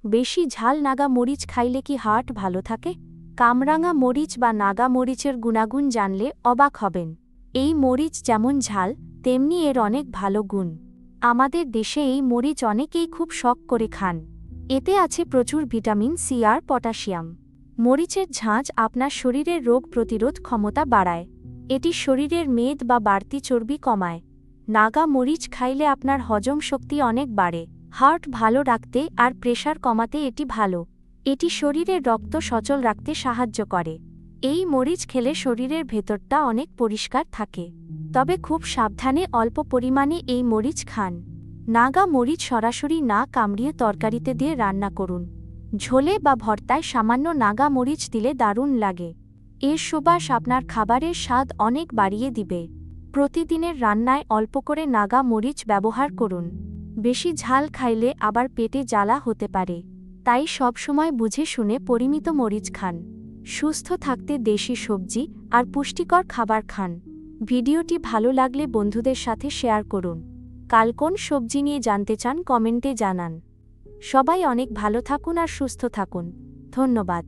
বেশি ঝাল নাগা মরিচ খাইলে কি হার্ট ভালো থাকে? কামরাঙা মরিচ বা নাগা মরিচের গুণাগুণ জানলে অবাক হবেন। এই মরিচ যেমন ঝাল, তেমনি এর অনেক ভালো গুণ। আমাদের দেশে এই মরিচ অনেকেই খুব শখ করে খান। এতে আছে প্রচুর ভিটামিন সি আর পটাশিয়াম। মরিচের ঝাঁঝ আপনার শরীরের রোগ প্রতিরোধ ক্ষমতা বাড়ায়। এটি শরীরের মেদ বা বাড়তি চর্বি কমায়। নাগা মরিচ খাইলে আপনার হজম শক্তি অনেক বাড়ে। হার্ট ভালো রাখতে আর প্রেশার কমাতে এটি ভালো। এটি শরীরের রক্ত সচল রাখতে সাহায্য করে। এই মরিচ খেলে শরীরের ভেতরটা অনেক পরিষ্কার থাকে। তবে খুব সাবধানে অল্প পরিমাণে এই মরিচ খান। নাগা মরিচ সরাসরি না কামড়িয়ে তরকারিতে দিয়ে রান্না করুন। ঝোলে বা ভর্তায় সামান্য নাগা মরিচ দিলে দারুণ লাগে। এর সুবাস আপনার খাবারের স্বাদ অনেক বাড়িয়ে দিবে। প্রতিদিনের রান্নায় অল্প করে নাগা মরিচ ব্যবহার করুন। বেশি ঝাল খাইলে আবার পেটে জ্বালা হতে পারে। তাই সবসময় বুঝে শুনে পরিমিত মরিচ খান। সুস্থ থাকতে দেশি সবজি আর পুষ্টিকর খাবার খান। ভিডিওটি ভালো লাগলে বন্ধুদের সাথে শেয়ার করুন। কাল কোন সবজি নিয়ে জানতে চান কমেন্টে জানান। সবাই অনেক ভালো থাকুন আর সুস্থ থাকুন। ধন্যবাদ।